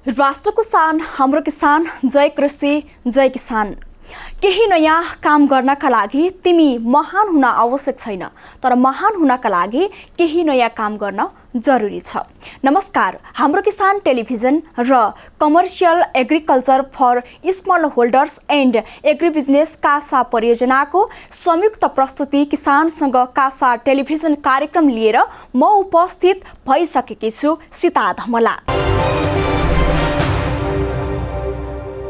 राष्ट्रको शान हाम्रो किसान। जय कृषि जय किसान। केही नयाँ काम गर्नका लागि तिमी महान हुन आवश्यक छैन, तर महान हुनका लागि केही नयाँ काम गर्न जरुरी छ। नमस्कार, हाम्रो किसान टेलिभिजन र commercial agriculture for small holders and agribusiness CASA परियोजनाको संयुक्त प्रस्तुति किसानसँग कासा टेलिभिजन कार्यक्रम लिएर म उपस्थित भइसकेकी छु, सीता धमला।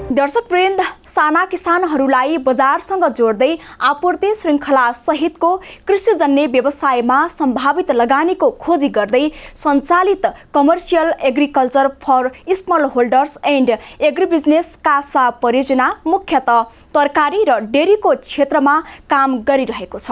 दर्शकवृन्द, साना किसानहरूलाई बजारसँग जोड्दै आपूर्ति श्रृङ्खला सहितको कृषिजन्य व्यवसायमा सम्भावित लगानीको खोजी गर्दै सञ्चालित commercial agriculture for small holders and agribusiness CASA परियोजना मुख्यतः तरकारी र डेरीको क्षेत्रमा काम गरिरहेको छ।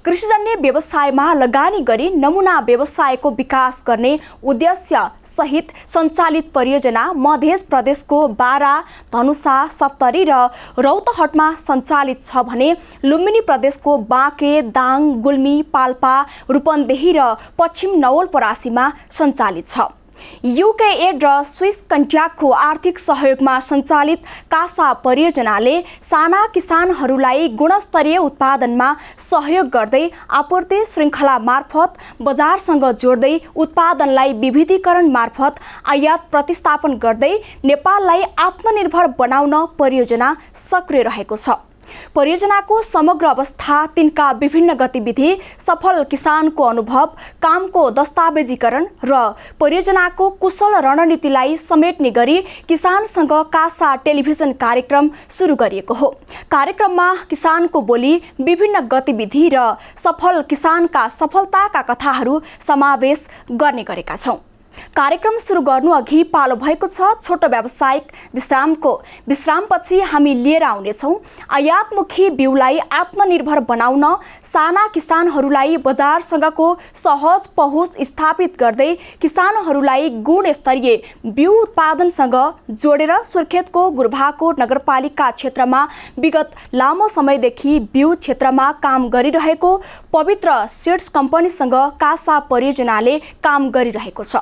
कृषिजन्य व्यवसायमा लगानी गरी नमुना व्यवसायको विकास गर्ने उद्देश्य सहित सञ्चालित परियोजना मध्य प्रदेशको बारा, धनुषा, सप्तरी र रौतहटमा सञ्चालित छ भने लुम्बिनी प्रदेशको बाँके, दाङ, गुल्मी, पाल्पा, रूपन्देही र पश्चिम नवलपरासीमा सञ्चालित छ। युकेएड र स्विस कन्ट्याक्टको आर्थिक सहयोगमा सञ्चालित कासा परियोजनाले साना किसानहरूलाई गुणस्तरीय उत्पादनमा सहयोग गर्दै आपूर्ति श्रृङ्खला मार्फत बजारसँग जोड्दै उत्पादनलाई विविधीकरण मार्फत आयात प्रतिस्थापन गर्दै नेपाललाई आत्मनिर्भर बनाउन परियोजना सक्रिय रहेको छ। परियोजनाको समग्र अवस्था, तिनका विभिन्न गतिविधि, सफल किसानको अनुभव, कामको दस्तावेजीकरण र परियोजनाको कुशल रणनीतिलाई समेट्ने गरी किसानसँग कासा टेलिभिजन कार्यक्रम सुरु गरिएको हो। कार्यक्रममा किसानको बोली, विभिन्न गतिविधि र सफल किसानका सफलताका कथाहरू समावेश गर्ने गरेका छौँ। कार्यक्रम सुरु गर्नु अघि पालो भएको छ छोटो व्यावसायिक विश्रामको। विश्रामपछि हामी लिएर आउनेछौँ आयातमुखी बिउलाई आत्मनिर्भर बनाउन साना किसानहरूलाई बजारसँगको सहज पहुँच स्थापित गर्दै किसानहरूलाई गुणस्तरीय बिउ उत्पादनसँग जोडेर सुर्खेतको गुरभाकोट नगरपालिका क्षेत्रमा विगत लामो समयदेखि बिउ क्षेत्रमा काम गरिरहेको पवित्र सीड्स कम्पनीसँग कासा परियोजनाले काम गरिरहेको छ।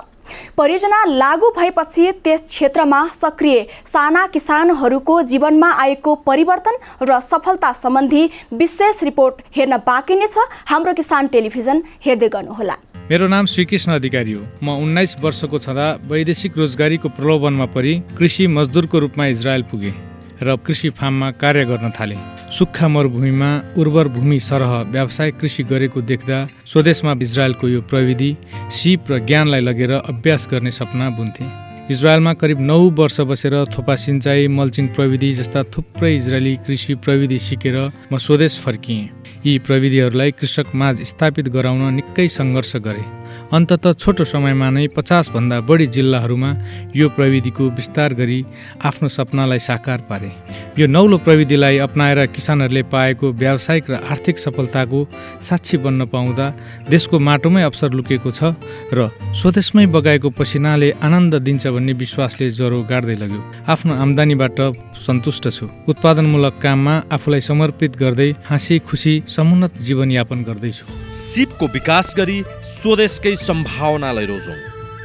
परियोजना लागू भएपछि त्यस क्षेत्रमा सक्रिय साना किसानहरूको जीवनमा आएको परिवर्तन र सफलता सम्बन्धी विशेष रिपोर्ट हेर्न बाँकी नै छ। हाम्रो किसान टेलिभिजन हेर्दै गर्नुहोला। मेरो नाम श्रीकृष्ण अधिकारी हो। म 19 वर्षको छँदा वैदेशिक रोजगारीको प्रलोभनमा परि कृषि मजदुरको रूपमा इजरायल पुगे र कृषि फार्ममा कार्य गर्न थाले। सुक्खा मरुभूमिमा उर्वर भूमि सरह व्यावसायिक कृषि गरेको देख्दा स्वदेशमा इजरायलको यो प्रविधि, सिप र ज्ञानलाई लगेर अभ्यास गर्ने सपना बुन्थे। इजरायलमा करिब 9 वर्ष बसेर थोपा सिँचाइ, मल्चिङ प्रविधि जस्ता थुप्रै इजरायली कृषि प्रविधि सिकेर म स्वदेश फर्किएँ। यी प्रविधिहरूलाई कृषक माझ स्थापित गराउन निकै सङ्घर्ष गरे। अन्ततः छोटो समयमा नै 50 भन्दा बढी जिल्लाहरूमा यो प्रविधिको विस्तार गरी आफ्नो सपनालाई साकार पारे। यो नौलो प्रविधिलाई अपनाएर किसानहरूले पाएको व्यावसायिक र आर्थिक सफलताको साक्षी बन्न पाउँदा देशको माटोमै अवसर लुकेको छ र स्वदेशमै बगाएको पसिनाले आनन्द दिन्छ भन्ने विश्वासले ज्वरो गाड्दै लग्यो। आफ्नो आम्दानीबाट सन्तुष्ट छु। उत्पादनमूलक काममा आफूलाई समर्पित गर्दै हाँसी खुसी समुन्नत जीवनयापन गर्दैछु। सिपको विकास गरी स्वदेशकै सम्भावनालाई रोजौं।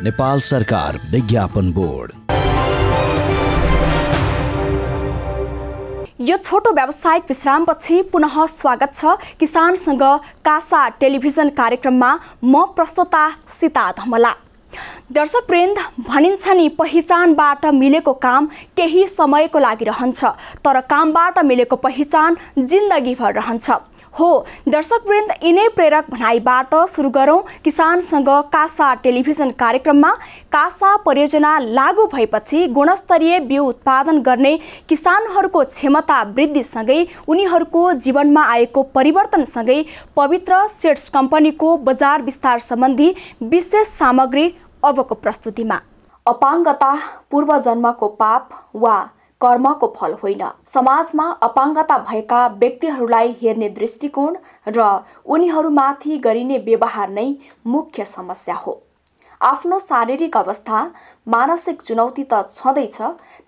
नेपाल सरकार विज्ञापन बोर्ड। यो छोटो व्यावसायिक विश्रामपछि पुनः स्वागत छ किसानसँग कासा टेलिभिजन कार्यक्रममा। म प्रस्तोता सीता धमला। दर्शकवृन्द, भनिन्छ नि पहिचानबाट मिलेको काम केही समयको लागि रहन्छ, तर कामबाट मिलेको पहिचान जिन्दगीभर रहन्छ। हो दर्शकवृन्द, यिनै प्रेरक भनाइबाट सुरु गरौँ किसानसँग कासा टेलिभिजन कार्यक्रममा। कासा परियोजना लागू भएपछि गुणस्तरीय बिउ उत्पादन गर्ने किसानहरूको क्षमता वृद्धिसँगै उनीहरूको जीवनमा आएको परिवर्तनसँगै पवित्र सीड्स कम्पनीको बजार विस्तार सम्बन्धी विशेष सामग्री अबको प्रस्तुतिमा। अपाङ्गता पूर्वजन्मको पाप वा कर्मको फल होइन। समाजमा अपाङ्गता भएका व्यक्तिहरूलाई हेर्ने दृष्टिकोण र उनीहरूमाथि गरिने व्यवहार नै मुख्य समस्या हो। आफ्नो शारीरिक अवस्था, मानसिक चुनौती त छँदैछ,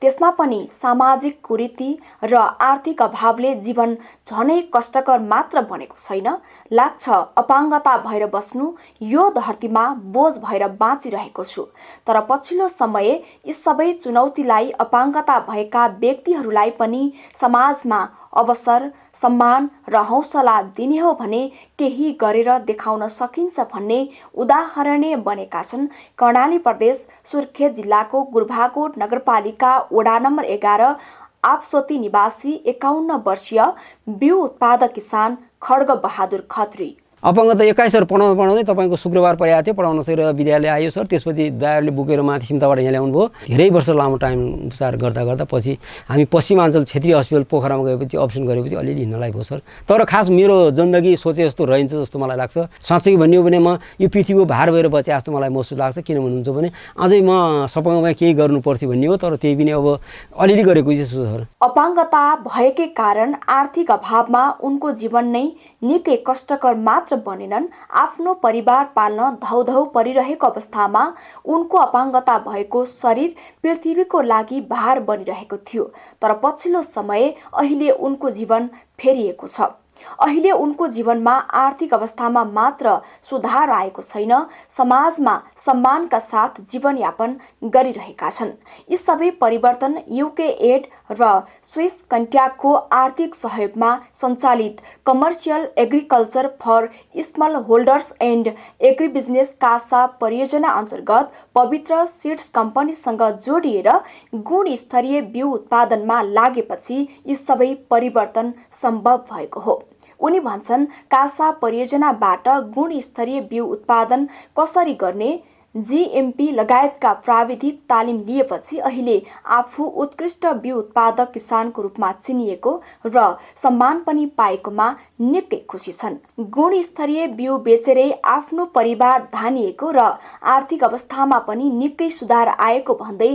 त्यसमा पनि सामाजिक कुरीति र आर्थिक अभावले जीवन झनै कष्टकर मात्र बनेको छैन। लाग्छ अपाङ्गता भएर बस्नु यो धरतीमा बोझ भएर बाँचिरहेको छु। तर पछिल्लो समय यी सबै चुनौतीलाई अपाङ्गता भएका व्यक्तिहरूलाई पनि समाजमा अवसर, सम्मान र हौसला दिने हो भने केही गरेर देखाउन सकिन्छ भन्ने उदाहरणीय बनेका छन् कर्णाली प्रदेश सुर्खेत जिल्लाको गुरभाकोट नगरपालिका वडा नम्बर 11 आपसोती निवासी 51 वर्षीय बिउ उत्पादक किसान खड्ग बहादुर खत्री। अपाङ्गता 21 सर पढाउँदै तपाईँको शुक्रबार परेको थियो, पढाउन सकेर विद्यालय आयो सर। त्यसपछि दाइहरूले बोकेर माथि सिमताबाट यहाँ ल्याउनु भयो। धेरै वर्ष लामो टाइम उपचार गर्दा पछि हामी पश्चिमाञ्चल क्षेत्रीय हस्पिटल पोखरामा गएपछि अप्रेसन गरेपछि अलिअलि हिँड्नलाई भयो सर। तर खास मेरो जिन्दगी सोचे जस्तो रहन्छ जस्तो मलाई लाग्छ। साँच्चै भन्ने हो भने म यो पृथ्वीको भार भएर बचे जस्तो मलाई महसुस लाग्छ। किन भन्नुहुन्छ भने अझै म सपाङ्गमा केही गर्नु पर्थ्यो भन्ने हो, तर त्यही पनि अब अलिअलि गरेको चाहिँ छु सर। अपाङ्गता भएकै कारण आर्थिक अभावमा उनको जीवन नै निकै कष्टकर मात्र बनेनन्। आफ्नो परिवार पाल्न धौधौ परिरहेको अवस्थामा उनको अपाङ्गता भएको शरीर पृथ्वीको लागि भार बनिरहेको थियो। तर पछिल्लो समय अहिले उनको जीवन फेरिएको छ। अहिले उनको जीवनमा आर्थिक अवस्थामा मात्र सुधार आएको छैन, समाजमा सम्मानका साथ जीवनयापन गरिरहेका छन्। यी सबै परिवर्तन युके एड र स्विस कन्ट्याक्टको आर्थिक सहयोगमा सञ्चालित commercial agriculture for small holders and agribusiness CASA परियोजना अन्तर्गत पवित्र सिड्स कम्पनीसँग जोडिएर गुणस्तरीय बिउ उत्पादनमा लागेपछि यी सबै परिवर्तन सम्भव भएको हो। उनी भन्छन् कासा परियोजनाबाट गुणस्तरीय बिउ उत्पादन कसरी गर्ने, जीएमपी लगायतका प्राविधिक तालिम लिएपछि अहिले आफू उत्कृष्ट बिउ उत्पादक किसानको रूपमा चिनिएको र सम्मान पनि पाएकोमा निकै खुसी छन्। गुणस्तरीय बिउ बेचेरै आफ्नो परिवार धानिएको र आर्थिक अवस्थामा पनि निकै सुधार आएको भन्दै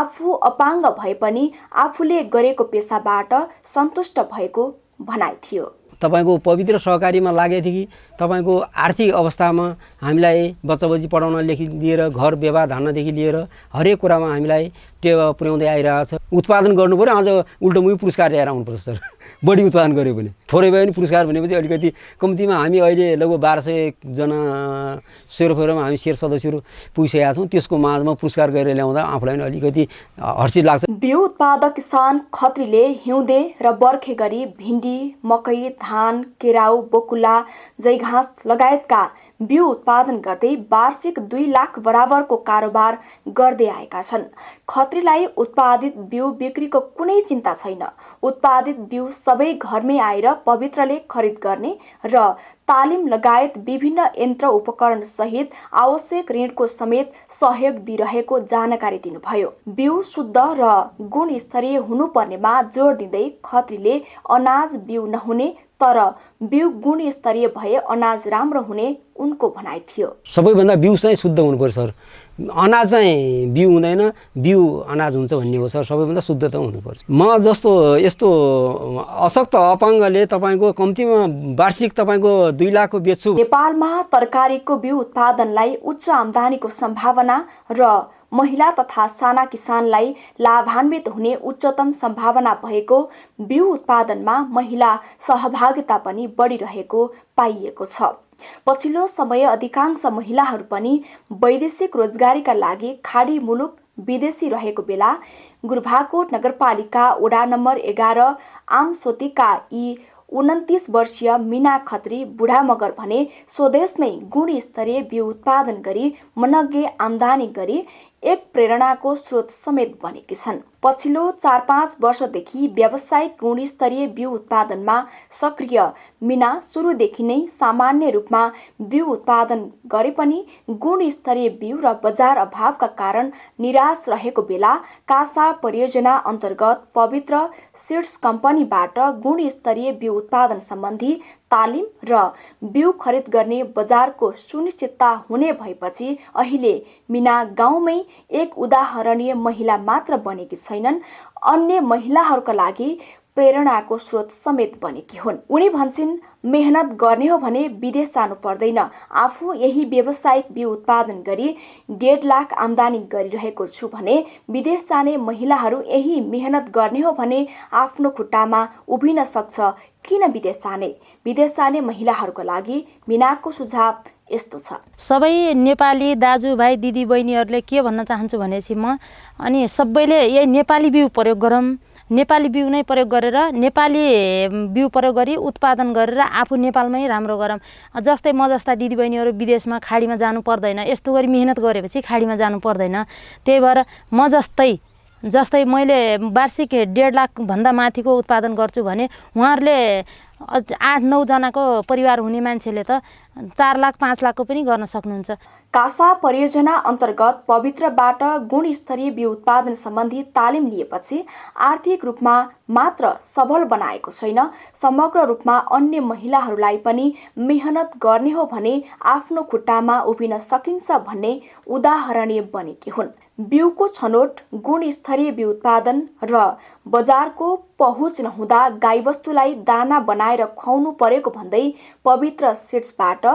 आफू अपाङ्ग भए पनि आफूले गरेको पेसाबाट सन्तुष्ट भएको भनाइ थियो। तपाईँको पवित्र सहकारीमा लागेको थियो कि तपाईँको आर्थिक अवस्थामा हामीलाई बच्चा बच्ची पढाउनदेखि लिएर घर व्यवहार धान्नदेखि लिएर हरेक कुरामा हामीलाई टेवा पुर्याउँदै आइरहेको छ। उत्पादन गर्नु पऱ्यो, अझ उल्टो मुही पुरस्कार ल्याएर आउनुपर्छ सर। बढी उत्पादन गऱ्यो भने थोरै भए पनि पुरस्कार भनेपछि अलिकति कम्तीमा हामी अहिले लगभग 1200 जना सेरोफेरोमा हामी शेर सदस्यहरू पुगिसकेका छौँ। त्यसको माझमा पुरस्कार गरेर ल्याउँदा आफूलाई पनि अलिकति हर्षित लाग्छ। बिउ उत्पादक किसान खत्रीले हिउँदे र बर्खे गरी भिन्डी, मकै, धान, केराउ, बकुल्ला, जैघाँस लगायतका बिउ उत्पादन गर्दै वार्षिक 2 लाख बराबरको कारोबार गर्दै आएका छन्। खत्रीलाई उत्पादित बिउ बिक्रीको कुनै चिन्ता छैन। उत्पादित बिउ सबै घरमै आएर पवित्रले खरिद गर्ने र तालिम लगायत विभिन्न यन्त्र उपकरण सहित आवश्यक ऋणको समेत सहयोग दिइरहेको जानकारी दिनुभयो। बिउ शुद्ध र गुणस्तरीय हुनुपर्नेमा जोड दिँदै खत्रीले अनाज बिउ नहुने तर बिउ गुणस्तरीय भए अनाज राम्रो हुने उनको भनाइ थियो। सबैभन्दा बिउ चाहिँ शुद्ध हुनु पर्छ सर। अनाज चाहिँ बिउ हुँदैन, बिउ अनाज हुन्छ भन्ने हो सर। सबैभन्दा शुद्धता हुनुपर्छ। म जस्तो यस्तो अशक्त अपाङ्गले तपाईँको कम्तीमा वार्षिक तपाईँको 2 लाखको बेच्छु। नेपालमा तरकारीको बिउ उत्पादनलाई उच्च आम्दानीको सम्भावना र महिला तथा साना किसानलाई लाभान्वित हुने उच्चतम सम्भावना भएको बिउ उत्पादनमा महिला सहभागिता पनि बढिरहेको पाइएको छ। पछिल्लो समय अधिकांश महिलाहरू पनि वैदेशिक रोजगारीका लागि खाडी मुलुक विदेशी रहेको बेला गुरभाकोट नगरपालिका वडा नम्बर 11 आमसोतीका यी 29 वर्षीय मीना खत्री बुढा मगर भने स्वदेशमै गुणस्तरीय बिउ उत्पादन गरी मनग्गे आम्दानी गरी एक प्रेरणाको स्रोत समेत बनेकी छन्। पछिल्लो 4-5 वर्षदेखि व्यावसायिक गुणस्तरीय बिउ उत्पादनमा सक्रिय मीना सुरुदेखि नै सामान्य रूपमा बिउ उत्पादन गरे पनि गुणस्तरीय बिउ र बजार अभावका कारण निराश रहेको बेला कासा परियोजना अन्तर्गत पवित्र सिड्स कम्पनीबाट गुणस्तरीय बिउ उत्पादन सम्बन्धी तालिम र बिउ खरिद गर्ने बजारको सुनिश्चितता हुने भएपछि अहिले मीना गाउँमै एक उदाहरणीय महिला मात्र बनेकी छैनन्। अन्य महिलाहरूका लागि प्रेरणाको स्रोत समेत बनेकी हुन्। उनी भन्छन्, मेहनत गर्ने हो भने विदेश जानु पर्दैन। आफू यही व्यावसायिक बिउ उत्पादन गरी 1.5 लाख आम्दानी गरिरहेको छु भने विदेश जाने महिलाहरू यही मेहनत गर्ने हो भने आफ्नो खुट्टामा उभिन सक्छ, किन विदेश जाने? विदेश जाने महिलाहरूको लागि मिनाको सुझाव यस्तो छ। सबै नेपाली दाजुभाइ दिदीबहिनीहरूले के भन्न चाहन्छु भनेपछि म अनि सबैले यही नेपाली बिउ प्रयोग गरौँ। नेपाली बिउ नै प्रयोग गरेर नेपाली बिउ प्रयोग गरी उत्पादन गरेर आफू नेपालमै राम्रो गरौँ। जस्तै म जस्ता दिदीबहिनीहरू विदेशमा खाडीमा जानु पर्दैन, यस्तो गरी मेहनत गरेपछि खाडीमा जानु पर्दैन। त्यही भएर म जस्तै मैले वार्षिक 1.5 लाख भन्दा माथिको उत्पादन गर्छु भने उहाँहरूले 8-9 जनाको परिवार हुने मान्छेले त 4 लाख 5 लाखको पनि गर्न सक्नुहुन्छ। कासा परियोजना अन्तर्गत पवित्रबाट गुणस्तरीय बिउ उत्पादन सम्बन्धी तालिम लिएपछि आर्थिक रूपमा मात्र सबल बनाएको छैन, समग्र रूपमा अन्य महिलाहरूलाई पनि मेहनत गर्ने हो भने आफ्नो खुट्टामा उभिन सकिन्छ भन्ने उदाहरणीय बनेकी हुन्। बिउको छनौट, गुणस्तरीय बिउ उत्पादन र बजारको पहुँच नहुँदा गाईबस्तुलाई दाना बनाएर खुवाउनु परेको भन्दै पवित्र सिड्सबाट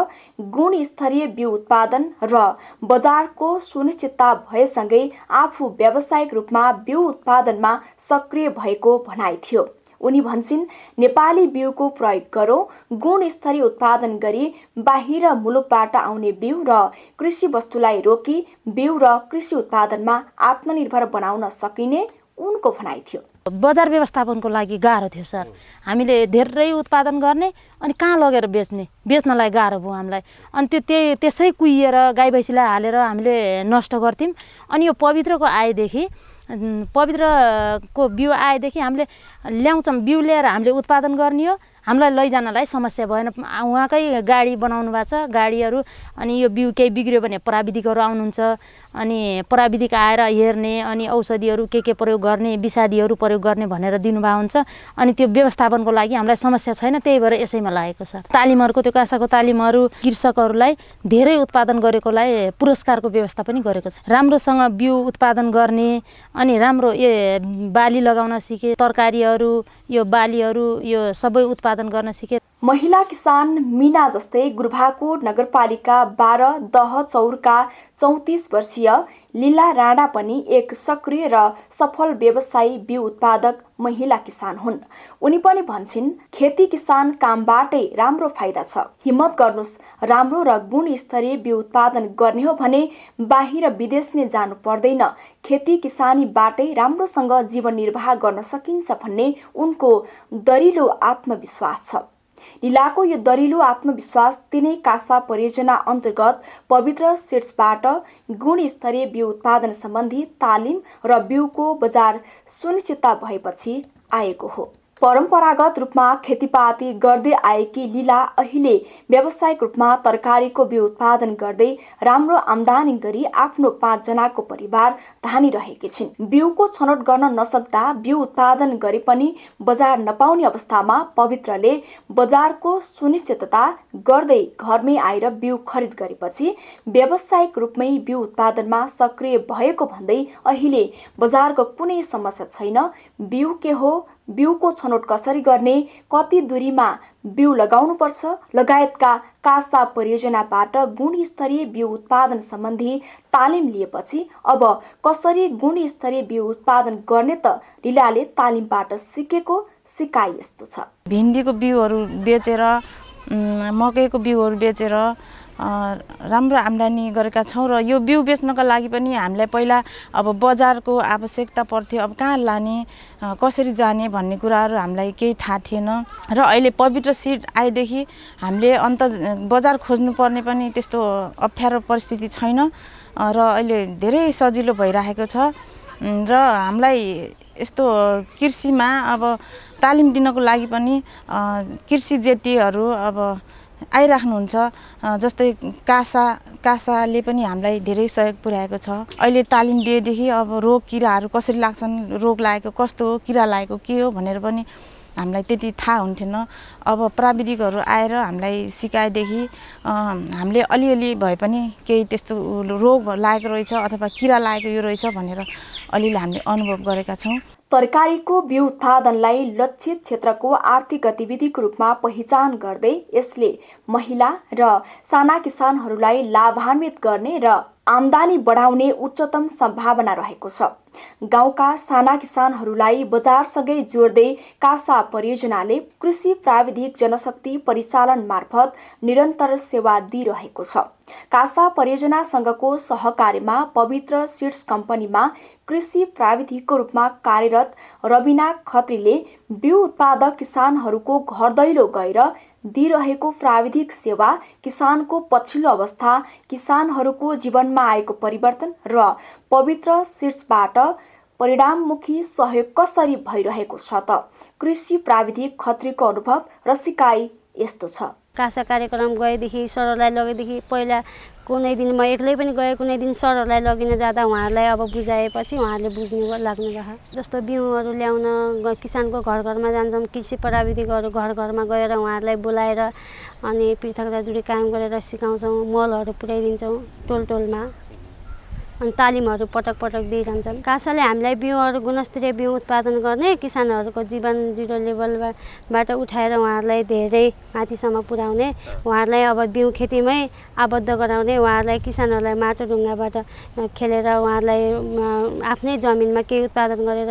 गुणस्तरीय बिउ उत्पादन र बजारको सुनिश्चितता भएसँगै आफू व्यावसायिक रूपमा बिउ उत्पादनमा सक्रिय भएको भनाइ थियो। उनी भन्छन्, नेपाली बिउको प्रयोग गरौँ, गुणस्तरीय उत्पादन गरी बाहिर मुलुकबाट आउने बिउ र कृषि वस्तुलाई रोकी बिउ र कृषि उत्पादनमा आत्मनिर्भर बनाउन सकिने उनको भनाइ थियो। बजार व्यवस्थापनको लागि गाह्रो थियो सर। हामीले धेरै उत्पादन गर्ने अनि कहाँ लगेर बेच्नलाई गाह्रो भयो हामीलाई। अनि त्यसै कुहिएर गाई भैँसीलाई हालेर हामीले नष्ट गर्थ्यौँ। अनि यो पवित्रको बिउ आएदेखि हामीले ल्याउँछौँ, बिउ ल्याएर हामीले उत्पादन गर्ने हो, हामीलाई लैजानलाई समस्या भएन। उहाँकै गाडी बनाउनु भएको छ, गाडीहरू। अनि यो बिउ केही बिग्रियो भने प्राविधिकहरू आउनुहुन्छ, अनि प्राविधिक आएर हेर्ने, अनि औषधिहरू के प्रयोग गर्ने, विषादीहरू प्रयोग गर्ने भनेर दिनुभएको हुन्छ। अनि त्यो व्यवस्थापनको लागि हामीलाई समस्या छैन, त्यही भएर यसैमा लागेको छ। तालिमहरूको त्यो कासाको तालिमहरू कृषकहरूलाई धेरै उत्पादन गरेकोलाई पुरस्कारको व्यवस्था पनि गरेको छ। राम्रोसँग बिउ उत्पादन गर्ने अनि राम्रो बाली लगाउन सिके, तरकारीहरू, यो बालीहरू, यो सबै उत्पादन गर्न सिके। महिला किसान मिना जस्तै गुरभाकोट नगरपालिका 12 दहचौरका 34 वर्षीय लीला राणा पनि एक सक्रिय र सफल व्यवसायी बिउ उत्पादक महिला किसान हुन्। उनी पनि भन्छन्, खेती किसान कामबाटै राम्रो फाइदा छ। हिम्मत गर्नुस्, राम्रो र गुणस्तरीय बिउ उत्पादन गर्ने हो भने बाहिर विदेश नै जानु पर्दैन। खेती किसानीबाटै राम्रोसँग जीवन निर्वाह गर्न सकिन्छ भन्ने उनको दरिलो आत्मविश्वास छ। लीलाको यो दरिलो आत्मविश्वास तिनै कासा परियोजना अन्तर्गत पवित्र सिड्सबाट गुणस्तरीय बिउ उत्पादन सम्बन्धी तालिम र बिउको बजार सुनिश्चितता भएपछि आएको हो। परम्परागत रूपमा खेतीपाती गर्दै आएकी लीला अहिले व्यावसायिक रूपमा तरकारीको बिउ उत्पादन गर्दै राम्रो आम्दानी गरी आफ्नो 5 जनाको परिवार धानिरहेकी छिन्। बिउको छनौट गर्न नसक्दा बिउ उत्पादन गरे पनि बजार नपाउने अवस्थामा पवित्रले बजारको सुनिश्चितता गर्दै घरमै आएर बिउ खरिद गरेपछि व्यावसायिक रूपमै बिउ उत्पादनमा सक्रिय भएको भन्दै अहिले बजारको कुनै समस्या छैन। बिउ के हो, बिउको छनौट कसरी गर्ने, कति दूरीमा बिउ लगाउनुपर्छ लगायतका कासा परियोजनाबाट गुणस्तरीय बिउ उत्पादन सम्बन्धी तालिम लिएपछि अब कसरी गुणस्तरीय बिउ उत्पादन गर्ने त लीलाले तालिमबाट सिकाइ यस्तो छ। भिन्डीको बिउहरू बेचेर, मकैको बिउहरू बेचेर राम्रो आम्दानी गरेका छौँ। र यो बिउ बेच्नको लागि पनि हामीलाई पहिला अब बजारको आवश्यकता पर्थ्यो। अब कहाँ लाने, कसरी जाने भन्ने कुराहरू हामीलाई केही थाहा थिएन। र अहिले पवित्र सिड आएदेखि हामीले बजार खोज्नुपर्ने पनि त्यस्तो अप्ठ्यारो परिस्थिति छैन र अहिले धेरै सजिलो भइरहेको छ। र हामीलाई यस्तो कृषिमा अब तालिम दिनको लागि पनि कृषि जेटीहरू अब आइराख्नुहुन्छ। जस्तै कासाले पनि हामीलाई धेरै सहयोग पुर्याएको छ। अहिले तालिम दिएदेखि अब रोग किराहरू कसरी लाग्छन्, रोग लागेको कस्तो हो, किरा लागेको के हो भनेर पनि हामीलाई त्यति थाहा हुन्थेन। अब प्राविधिकहरू आएर हामीलाई सिकाएदेखि हामीले अलिअलि भए पनि केही त्यस्तो रोग लागेको रहेछ अथवा किरा लागेको यो रहेछ भनेर अलिअलि हामीले अनुभव गरेका छौँ। तरकारीको बिउ उत्पादनलाई लक्षित क्षेत्रको आर्थिक गतिविधिको रूपमा पहिचान गर्दै यसले महिला र साना किसानहरूलाई लाभान्वित गर्ने र आम्दानी बढाउने उच्चतम सम्भावना रहेको छ। गाउँका साना किसानहरूलाई बजारसँगै जोड्दै कासा परियोजनाले कृषि प्राविधिक जनशक्ति परिचालन मार्फत निरन्तर सेवा दिइरहेको छ। कासा परियोजनासँगको सहकार्यमा पवित्र सीड्स कम्पनीमा कृषि प्राविधिकको रूपमा कार्यरत रबिना खत्रीले बिउ उत्पादक किसानहरूको घर दैलो गएर दिइरहेको प्राविधिक सेवा, किसानको पछिल्लो अवस्था, किसानहरूको जीवनमा आएको परिवर्तन र पवित्र सीड्सबाट परिणाममुखी सहयोग कसरी भइरहेको छ त कृषि प्राविधिक खत्रीको अनुभव र सिकाइ यस्तो छ। कासा कार्यक्रम गएदेखि सरहरूलाई लगेदेखि पहिला कुनै दिन म एक्लै पनि गएँ, कुनै दिन सरहरूलाई लगिन जाँदा उहाँहरूलाई अब बुझाएपछि उहाँहरूले बुझ्नु लाग्नु भयो। जस्तो बिउहरू ल्याउन किसानको घर घरमा जान्छौँ, कृषि प्राविधिकहरू घर घरमा गएर उहाँहरूलाई बोलाएर अनि पृथकता जोडी कायम गरेर सिकाउँछौँ, मलहरू पुर्याइदिन्छौँ टोल टोलमा, अनि तालिमहरू पटक पटक दिइरहन्छन्। कासाले हामीलाई बिउहरू गुणस्तरीय बिउ उत्पादन गर्ने, किसानहरूको जीवन जिरो लेभलबाट उठाएर उहाँहरूलाई धेरै माथिसम्म पुर्याउने, उहाँहरूलाई अब बिउ खेतीमै आबद्ध गराउने, उहाँहरूलाई किसानहरूलाई माटो ढुङ्गाबाट खेलेर उहाँहरूलाई आफ्नै जमिनमा केही उत्पादन गरेर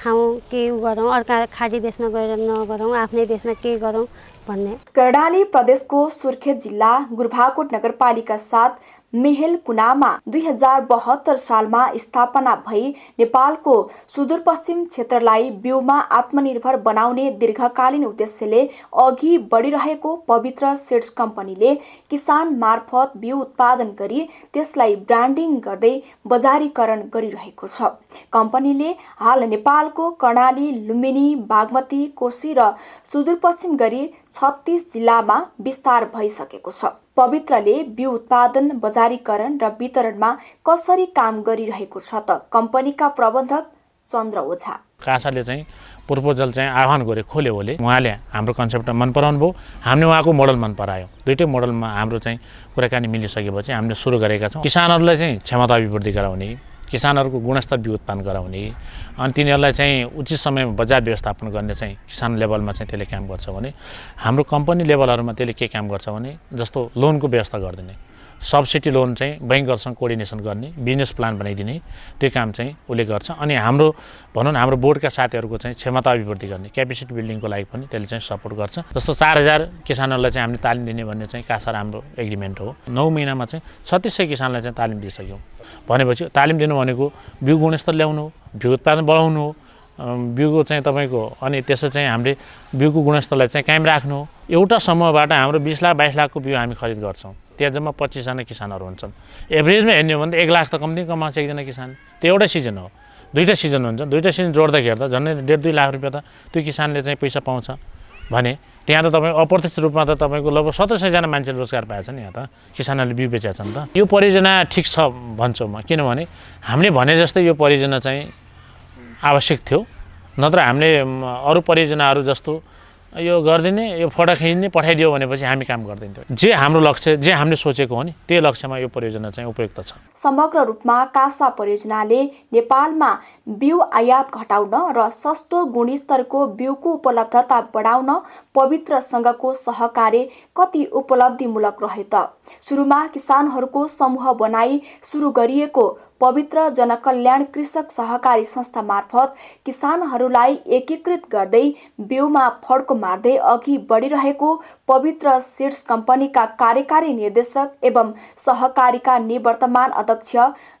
खाउँ, केही गरौँ, अर्का खाडी देशमा गएर नगरौँ, आफ्नै देशमा केही गरौँ भन्ने। कर्णाली प्रदेशको सुर्खेत जिल्ला गुरभाकोट नगरपालिका 7 मेहेल कुनामा 2072 सालमा स्थापना भई नेपालको सुदूरपश्चिम क्षेत्रलाई बिउमा आत्मनिर्भर बनाउने दीर्घकालीन उद्देश्यले अघि बढिरहेको पवित्र सीड्स कम्पनीले किसान मार्फत बिउ उत्पादन गरी त्यसलाई ब्रान्डिङ गर्दै बजारीकरण गरिरहेको छ। कम्पनीले हाल नेपालको कर्णाली, लुम्बिनी, बागमती, कोशी र सुदूरपश्चिम गरी 36 जिल्लामा विस्तार भइसकेको छ। पवित्रले बिउ उत्पादन, बजारीकरण र वितरणमा कसरी काम गरिरहेको छ त कम्पनीका प्रबन्धक चन्द्र ओझा। कासाले चाहिँ प्रपोजल चाहिँ आह्वान गरे, खोल्यो भने उहाँले हाम्रो कन्सेप्ट मन पराउनु भयो, हामीले उहाँको मोडल मन परायो। दुईटै मोडलमा हाम्रो चाहिँ कुराकानी मिलिसकेपछि हामीले सुरु गरेका छौँ। किसानहरूलाई चाहिँ क्षमता अभिवृद्धि गराउने, किसानहरूको गुणस्तर बिउ उत्पादन गराउने, अनि तिनीहरूलाई चाहिँ उचित समयमा बजार व्यवस्थापन गर्ने चाहिँ किसान लेभलमा चाहिँ त्यसले काम गर्छ भने हाम्रो कम्पनी लेभलहरूमा त्यसले के काम गर्छ भने जस्तो लोनको व्यवस्था गरिदिने, सब्सिडी लोन चाहिँ बैंकहरूसँग कोअर्डिनेसन गर्ने, बिजनेस प्लान बनाइदिने, त्यो काम चाहिँ उसले गर्छ। अनि हाम्रो भनौँ न हाम्रो बोर्डका साथीहरूको चाहिँ क्षमता अभिवृद्धि गर्ने, क्यापेसिटी बिल्डिङको लागि पनि त्यसले चाहिँ सपोर्ट गर्छ। जस्तो 4000 किसानहरूलाई चाहिँ हामीले तालिम दिने भन्ने चाहिँ कासा हाम्रो एग्रिमेन्ट हो। 9 महिनामा चाहिँ 3600 किसानलाई चाहिँ तालिम दिइसक्यौँ। भनेपछि तालिम दिनु भनेको बिउ गुणस्तर ल्याउनु, बिउ उत्पादन बढाउनु, बिउको चाहिँ तपाईँको अनि त्यसो चाहिँ हामीले बिउको गुणस्तरलाई चाहिँ कायम राख्नु। एउटा समूहबाट हाम्रो 20 लाख 22 लाखको बिउ हामी खरिद गर्छौँ। त्यहाँ जम्मा 25 जना किसानहरू हुन्छन्। एभरेजमा हेर्ने हो भने 1 लाख त कम्ती कमाउँछ एकजना किसान। त्यो एउटा सिजन हो, दुईवटा सिजन हुन्छ, दुईवटा सिजन जोड्दाखेरि त झन्डै 1.5-2 लाख रुपियाँ त त्यो किसानले चाहिँ पैसा पाउँछ भने त्यहाँ त तपाईँ अप्रत्यक्ष रूपमा त तपाईँको लगभग 1700 जना मान्छेले रोजगार पाएछन्। यहाँ त किसानहरूले बिउ बेचेका छन्। त यो परियोजना ठिक छ भन्छु म, किनभने हामीले भने जस्तै यो परियोजना चाहिँ आवश्यक थियो। नत्र हामीले अरू परियोजनाहरू जस्तो यो गरिदिने, यो फोटो खिच्ने पठाइदियो भनेपछि हामी काम गर्दैनौँ। जे हाम्रो लक्ष्य, जे हामीले सोचेको हो नि त्यही लक्ष्यमा यो परियोजना चाहिँ उपयुक्त छ। समग्र रूपमा कासा परियोजनाले नेपालमा बिउ आयात घटाउन र सस्तो गुणस्तरको बिउको उपलब्धता बढाउन पवित्रसँगको सहकार्य कति उपलब्धिमूलक रह्यो त। सुरुमा किसानहरूको समूह बनाई सुरु गरिएको पवित्र जनकल्याण कृषक सहकारी संस्था मार्फत किसानहरूलाई एकीकृत गर्दै बिउमा फड्को मार्दै अघि बढिरहेको पवित्र सीड्स कम्पनीका कार्यकारी निर्देशक एवं सहकारीका निवर्तमान अध्यक्ष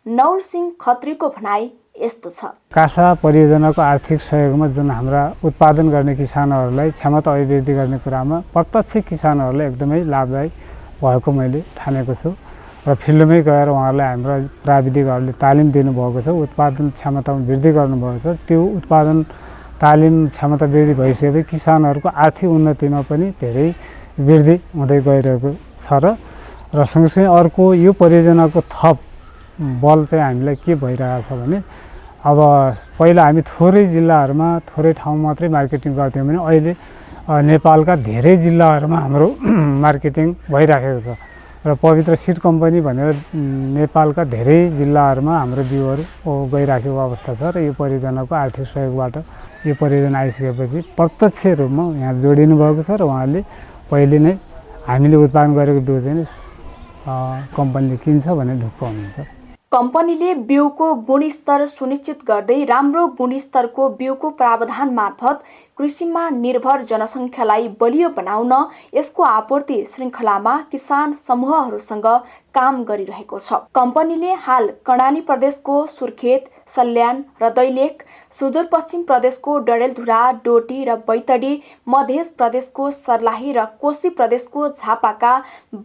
नौरसिंह खत्रीको भनाई यस्तो छ। कासा परियोजनाको आर्थिक सहयोगमा जुन हाम्रा उत्पादन गर्ने किसानहरूलाई क्षमता अभिवृद्धि गर्ने कुरामा प्रत्यक्ष किसानहरूलाई एकदमै लाभदायक भएको मैले ठानेको छु र फिल्डमै गएर उहाँहरूलाई हाम्रा प्राविधिकहरूले तालिम दिनुभएको छ, उत्पादन क्षमतामा वृद्धि गर्नुभएको छ। त्यो उत्पादन तालिम क्षमता वृद्धि भइसकेपछि किसानहरूको आर्थिक उन्नतिमा पनि धेरै वृद्धि हुँदै गइरहेको छ र सँगसँगै अर्को यो परियोजनाको थप बल चाहिँ हामीलाई के भइरहेछ भने अब पहिला हामी थोरै जिल्लाहरूमा थोरै ठाउँ मात्रै मार्केटिङ गर्थ्यौँ भने अहिले नेपालका धेरै जिल्लाहरूमा हाम्रो मार्केटिङ भइराखेको छ। र पवित्र सिड कम्पनी भनेर नेपालका धेरै जिल्लाहरूमा हाम्रो बिउहरू गइराखेको अवस्था छ र यो परियोजनाको आर्थिक सहयोगबाट यो परियोजना आइसकेपछि प्रत्यक्ष रूपमा यहाँ जोडिनु भएको छ र उहाँले पहिले नै हामीले उत्पादन गरेको बिउ चाहिँ कम्पनीले किन्छ भन्ने ढुक्क हुनुहुन्छ। कम्पनीले बिउको गुणस्तर सुनिश्चित गर्दै राम्रो गुणस्तरको बिउको प्रावधान मार्फत कृषिमा निर्भर जनसङ्ख्यालाई बलियो बनाउन यसको आपूर्ति श्रृङ्खलामा किसान समूहहरूसँग काम गरिरहेको छ। कम्पनीले हाल कर्णाली प्रदेशको सुर्खेत, सल्यान र दैलेख, सुदूरपश्चिम प्रदेशको डडेलधुरा, डोटी र बैतडी, मध्य प्रदेशको सर्लाही र कोशी प्रदेशको झापाका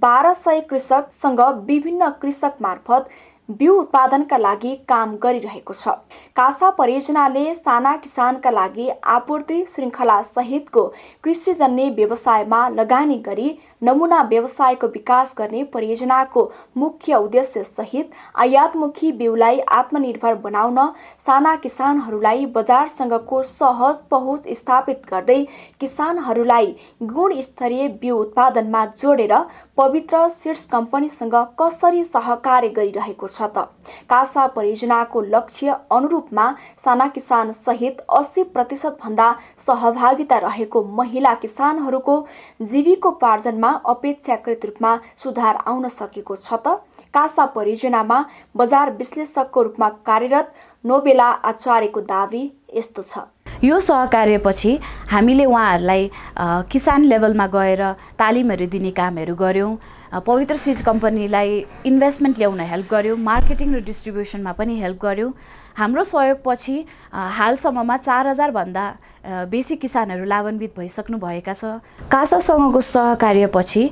1200 कृषकसँग विभिन्न कृषक मार्फत बिउ उत्पादनका लागि काम गरिरहेको छ। कासा परियोजनाले साना किसानका लागि आपूर्ति श्रृङ्खला सहितको कृषिजन्य व्यवसायमा लगानी गरी नमुना व्यवसायको विकास गर्ने परियोजनाको मुख्य उद्देश्य सहित आयातमुखी बिउलाई आत्मनिर्भर बनाउन साना किसानहरूलाई बजारसँगको सहज पहुँच स्थापित गर्दै किसानहरूलाई गुणस्तरीय बिउ उत्पादनमा जोडेर पवित्र सिड्स कम्पनीसँग कसरी सहकार्य गरिरहेको छ त। कासा परियोजनाको लक्ष्य अनुरूपमा साना किसान सहित 80% भन्दा सहभागिता रहेको महिला किसानहरूको जीविकोपार्जनमा अपेक्षाकृत रूपमा सुधार आउन सकेको छ त। कासा परियोजनामा बजार विश्लेषकको रूपमा कार्यरत नोबेला आचार्यको दावी यस्तो छ। यो सहकार्यपछि हामीले उहाँहरूलाई किसान लेभलमा गएर तालिमहरू दिने कामहरू गऱ्यौँ। पवित्र सिड कम्पनीलाई इन्भेस्टमेन्ट ल्याउन हेल्प गऱ्यौँ, मार्केटिङ र डिस्ट्रिब्युसनमा पनि हेल्प गऱ्यौँ। हाम्रो सहयोगपछि हालसम्ममा 4000 भन्दा बेसी किसानहरू लाभान्वित भइसक्नु भएका छ। कासासँगको सहकार्यपछि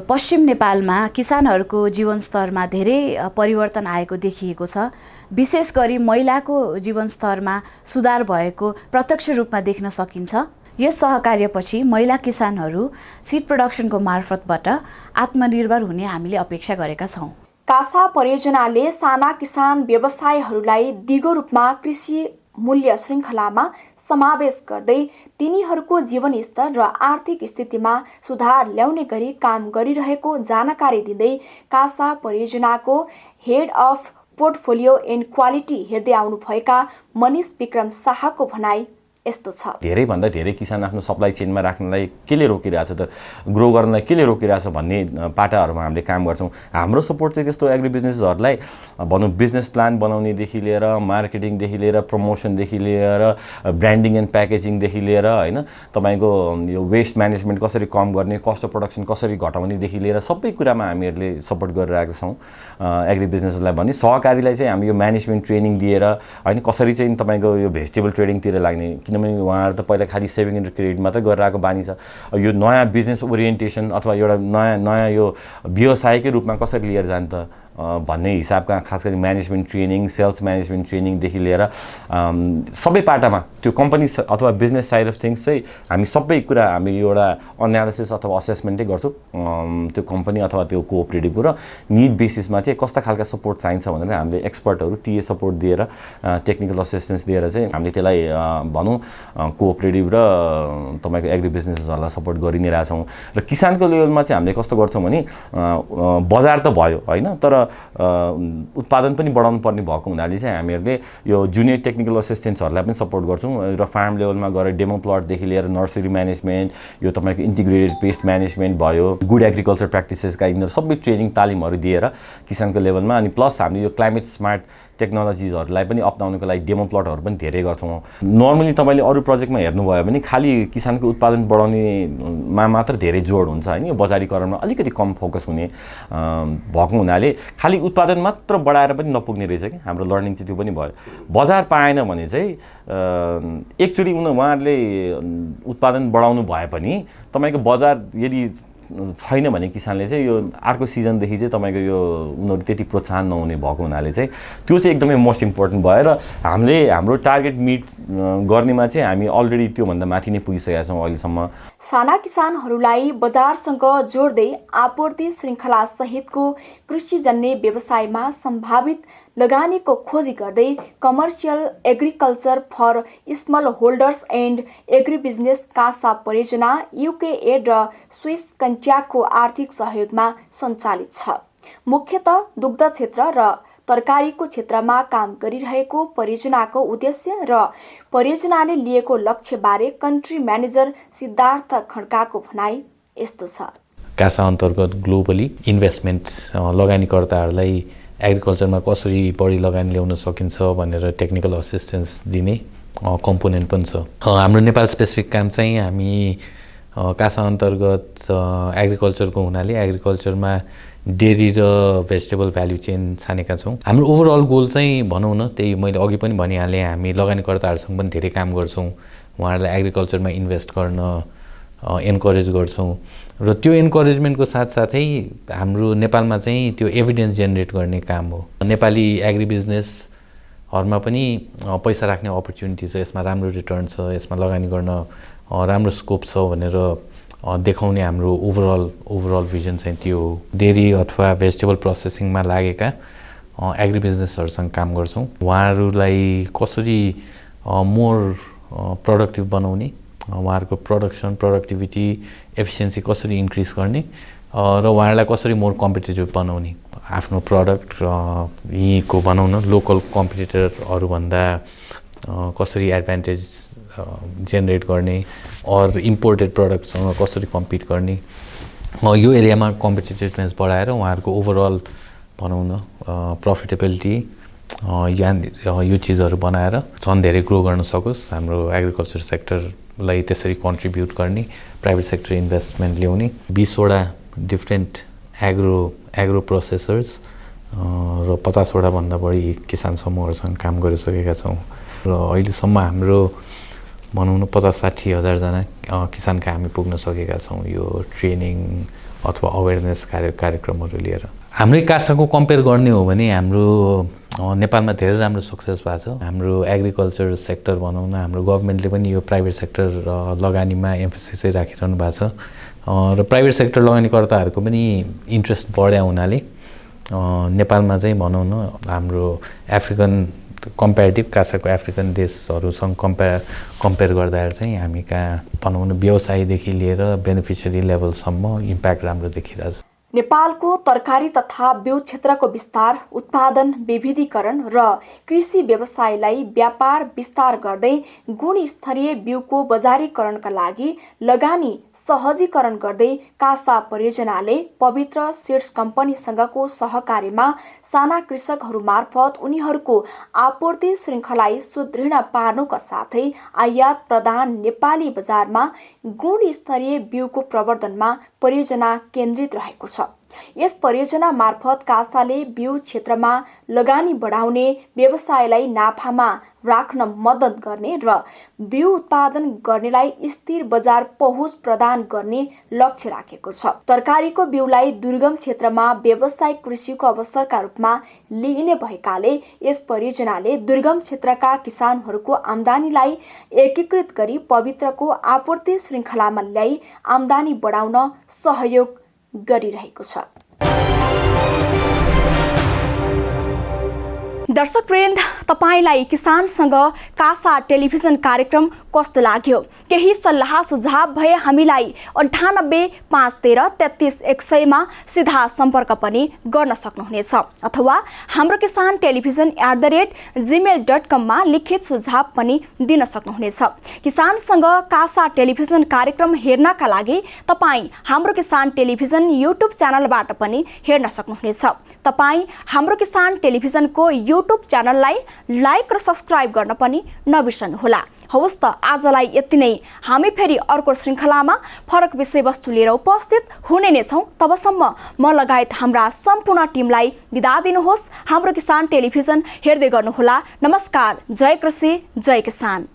पश्चिम नेपालमा किसानहरूको जीवनस्तरमा धेरै परिवर्तन आएको देखिएको छ। विशेष गरी महिलाको जीवनस्तरमा सुधार भएको प्रत्यक्ष रूपमा देख्न सकिन्छ। यस सहकार्यपछि महिला किसानहरू सिड प्रोडक्सनको मार्फतबाट आत्मनिर्भर हुने हामीले अपेक्षा गरेका छौँ। कासा परियोजनाले साना किसान व्यवसायहरूलाई दिगो रूपमा कृषि मूल्य श्रृङ्खलामा समावेश गर्दै तिनीहरूको जीवनस्तर र आर्थिक स्थितिमा सुधार ल्याउने गरी काम गरिरहेको जानकारी दिँदै कासा परियोजनाको head of portfolio and quality हेर्दै आउनुभएका मनिष विक्रम शाहको भनाइ यस्तो छ। धेरैभन्दा धेरै किसान आफ्नो सप्लाई चेनमा राख्नलाई केले रोकिरहेछ त, ग्रो गर्नलाई केले रोकिरहेछ भन्ने पाटाहरूमा हामीले काम गर्छौँ। हाम्रो सपोर्ट चाहिँ त्यस्तो एग्री बिजनेसहरूलाई भनौँ बिजनेस प्लान बनाउनेदेखि लिएर मार्केटिङदेखि लिएर प्रमोसनदेखि लिएर ब्रान्डिङ एन्ड प्याकेजिङदेखि लिएर होइन तपाईँको यो वेस्ट म्यानेजमेन्ट कसरी कम गर्ने, कस्ट अफ प्रोडक्सन कसरी घटाउनेदेखि लिएर सबै कुरामा हामीहरूले सपोर्ट गरिरहेका छौँ एग्री बिजनेसलाई भने। सहकारीलाई चाहिँ हामी यो म्यानेजमेन्ट ट्रेनिङ दिएर होइन कसरी चाहिँ तपाईँको यो भेजिटेबल ट्रेडिङतिर लाग्ने, किनभने उहाँहरू त पहिला खालि सेभिङ एन्ड क्रेडिट मात्रै गरेर आएको बानी छ। यो नयाँ बिजनेस ओरिएन्टेसन अथवा एउटा नयाँ यो व्यवसायकै रूपमा कसरी लिएर जान्छ त भन्ने हिसाबका खास गरी म्यानेजमेन्ट ट्रेनिङ, सेल्स म्यानेजमेन्ट ट्रेनिङदेखि लिएर सबै पाटामा त्यो कम्पनी अथवा बिजनेस साइड अफ थिङ्स चाहिँ हामी सबै कुरा हामी एउटा एनालिसिस अथवा असेसमेन्टै गर्छौँ त्यो कम्पनी अथवा त्यो कोअपरेटिभको र निड बेसिसमा चाहिँ कस्ता खालका सपोर्ट चाहिन्छ भनेर हामीले एक्सपर्टहरू टिए सपोर्ट दिएर टेक्निकल असिस्टेन्स दिएर चाहिँ हामीले त्यसलाई भनौँ कोअपरेटिभ र तपाईँको एग्री बिजनेसेसहरूलाई सपोर्ट गरि नै रहेछौँ। र किसानको लेभलमा चाहिँ हामीले कस्तो गर्छौँ भने बजार त भयो होइन, तर उत्पादन पनि बढाउनु पर्ने भएको हुनाले चाहिँ हामीहरूले यो जुनियर टेक्निकल असिस्टेन्ट्सहरूलाई पनि सपोर्ट गर्छौँ र फार्म लेभलमा गएर डेमो प्लटदेखि लिएर नर्सरी म्यानेजमेन्ट, यो तपाईँको इन्टिग्रेटेड पेस्ट म्यानेजमेन्ट भयो, गुड एग्रिकल्चर प्र्याक्टिसेसका यिनीहरू सबै ट्रेनिङ तालिमहरू दिएर किसानको लेभलमा अनि प्लस हामीले यो क्लाइमेट स्मार्ट टेक्नोलोजिजहरूलाई पनि अपनाउनुको लागि डेमो प्लटहरू पनि धेरै गर्छौँ। नर्मली तपाईँले अरू प्रोजेक्टमा हेर्नुभयो भने खालि किसानको उत्पादन बढाउनेमा मात्र धेरै जोड हुन्छ होइन, यो बजारीकरणमा अलिकति कम फोकस हुने भएको हुनाले खालि उत्पादन मात्र बढाएर पनि नपुग्ने रहेछ कि हाम्रो लर्निङ चाहिँ त्यो पनि भयो। बजार पाएन भने चाहिँ एकचोटि उहाँहरूले उत्पादन बढाउनु भए पनि तपाईँको बजार यदि छैन भने किसानले चाहिँ यो अर्को सिजनदेखि चाहिँ तपाईँको यो उनीहरू त्यति प्रोत्साहन नहुने भएको हुनाले चाहिँ त्यो चाहिँ एकदमै मोस्ट इम्पोर्टेन्ट भयो र हामीले हाम्रो टार्गेट मिट गर्नेमा चाहिँ हामी अलरेडी त्योभन्दा माथि नै पुगिसकेका छौँ अहिलेसम्म। साना किसानहरूलाई बजारसँग जोड्दै आपूर्ति श्रृङ्खला सहितको कृषिजन्य व्यवसायमा सम्भावित लगानीको खोजी गर्दै commercial agriculture for small holders and agribusiness CASA परियोजना UKAID र स्विस कन्ट्याकको आर्थिक सहयोगमा सञ्चालित छ। मुख्यतः दुग्ध क्षेत्र र तरकारीको क्षेत्रमा काम गरिरहेको परियोजनाको उद्देश्य र परियोजनाले लिएको लक्ष्यबारे कन्ट्री म्यानेजर सिद्धार्थ खड्काको भनाइ यस्तो छ। कासा अन्तर्गत ग्लोबली इन्भेस्टमेन्ट लगानीकर्ताहरूलाई एग्रिकल्चरमा कसरी बढी लगानी ल्याउन सकिन्छ भनेर टेक्निकल असिस्टेन्स दिने कम्पोनेन्ट पनि छ। हाम्रो नेपाल स्पेसिफिक काम चाहिँ हामी कासा अन्तर्गत एग्रिकल्चरको हुनाले एग्रिकल्चरमा डेरी र भेजिटेबल भ्याल्यु चेन छानेका छौँ। हाम्रो ओभरअल गोल चाहिँ भनौँ न त्यही मैले अघि पनि भनिहालेँ, हामी लगानीकर्ताहरूसँग पनि धेरै काम गर्छौँ, उहाँहरूलाई एग्रिकल्चरमा इन्भेस्ट गर्न एन्करेज गर्छौँ र त्यो एन्करेजमेन्टको साथसाथै हाम्रो नेपालमा चाहिँ त्यो एभिडेन्स जेनेरेट गर्ने काम हो। नेपाली एग्री बिजनेसहरूमा पनि पैसा राख्ने अपर्च्युनिटी छ, यसमा राम्रो रिटर्न छ, यसमा लगानी गर्न राम्रो स्कोप छ भनेर देखाउने हाम्रो ओभरअल भिजन चाहिँ त्यो हो। डेरी अथवा भेजिटेबल प्रोसेसिङमा लागेका एग्री बिजनेसहरूसँग काम गर्छौँ, उहाँहरूलाई कसरी मोर प्रोडक्टिभ बनाउने, उहाँहरूको प्रोडक्टिभिटी एफिसिएन्सी कसरी इन्क्रिज गर्ने र उहाँहरूलाई कसरी मोर कम्पिटेटिभ बनाउने, आफ्नो प्रडक्ट यहीँको बनाउन लोकल कम्पिटिटरहरूभन्दा कसरी एडभान्टेज जेनेरेट गर्ने अर इम्पोर्टेड प्रडक्टसँग कसरी कम्पिट गर्ने, यो एरियामा कम्पिटिटिभनेस बढाएर उहाँहरूको ओभरअल भनौँ न प्रफिटेबिलिटी यो चिजहरू बनाएर झन् धेरै ग्रो गर्न सकोस्। हाम्रो एग्रिकल्चर सेक्टरलाई त्यसरी कन्ट्रिब्युट गर्ने, प्राइभेट सेक्टर इन्भेस्टमेन्ट ल्याउने 20वटा डिफ्रेन्ट एग्रो प्रोसेसर्स र 50वटा भन्दा बढी किसान समूहहरूसँग काम गरिसकेका छौँ र अहिलेसम्म हाम्रो भनौँ न 50-60 हजारजना किसानका हामी पुग्न सकेका छौँ यो ट्रेनिङ अथवा अवेरनेस कार्यक्रमहरू लिएर। हाम्रै कासाको कम्पेयर गर्ने हो भने हाम्रो नेपालमा धेरै राम्रो सक्सेस भएको छ। हाम्रो एग्रिकल्चर सेक्टर भनौँ न, हाम्रो गभर्मेन्टले पनि यो प्राइभेट सेक्टर लगानीमा एम्फोसिसै राखिरहनु भएको छ र प्राइभेट सेक्टर लगानीकर्ताहरूको पनि इन्ट्रेस्ट बढ्या हुनाले नेपालमा चाहिँ भनौँ न हाम्रो अफ्रिकन कम्पेरिटिभ कासाको अफ्रिकन देशहरूसँग कम्पेयर गर्दाखेरि चाहिँ हामी कहाँ भनौँ न व्यवसायदेखि लिएर बेनिफिसियरी लेभलसम्म इम्प्याक्ट राम्रो देखिरहेछ। नेपालको तरकारी तथा बिउ क्षेत्रको विस्तार, उत्पादन विविधीकरण र कृषि व्यवसायलाई व्यापार विस्तार गर्दै गुणस्तरीय बिउको बजारीकरणका लागि लगानी सहजीकरण गर्दै कासा परियोजनाले पवित्र सीड्स कम्पनीसँगको सहकार्यमा साना कृषकहरू मार्फत उनीहरूको आपूर्ति श्रृङ्खलाई सुदृढ पार्नुका साथै आयात प्रदान नेपाली बजारमा गुणस्तरीय बिउको प्रवर्धनमा परियोजना केन्द्रित रहेको छ। यस परियोजना मार्फत कासाले बिउ क्षेत्रमा लगानी बढाउने, व्यवसायलाई नाफामा राख्न मद्दत गर्ने र बिउ उत्पादन गर्नेलाई स्थिर बजार पहुँच प्रदान गर्ने लक्ष्य राखेको छ। तरकारीको बिउलाई दुर्गम क्षेत्रमा व्यावसायिक कृषिको अवसरका रूपमा लिइने भएकाले यस परियोजनाले दुर्गम क्षेत्रका किसानहरूको आम्दानीलाई एकीकृत गरी पवित्रको आपूर्ति श्रृङ्खलामा ल्याई आम्दानी बढाउन सहयोग गरिरहेको छ। दर्शकवृन्द, तपाईलाई किसानसँग कासा टेलिभिजन कार्यक्रम कस्तो लाग्यो? केही सल्लाह सुझाव भए हामीलाई 98 513 33 100 सिधा सम्पर्क पनि गर्न सक्नुहुनेछ अथवा हाम्रो किसान टेलिभिजन @gmail.com लिखित सुझाव पनि दिन सक्नुहुनेछ। किसानसँग कासा टेलिभिजन कार्यक्रम हेर्नका लागि तपाईँ हाम्रो किसान टेलिभिजन युट्युब च्यानलबाट पनि हेर्न सक्नुहुनेछ। तपाईँ हाम्रो किसान टेलिभिजनको युट्युब च्यानललाई लाइक र सब्स्क्राइब गर्न पनि नबिर्सनुहोला। हवस् त, आजलाई यति नै। हामी फेरि अर्को श्रृङ्खलामा फरक विषयवस्तु लिएर उपस्थित हुने नै छौँ। तबसम्म म लगायत हाम्रा सम्पूर्ण टिमलाई बिदा दिनुहोस्। हाम्रो किसान टेलिभिजन हेर्दै गर्नुहोला। नमस्कार। जय कृषि, जय किसान।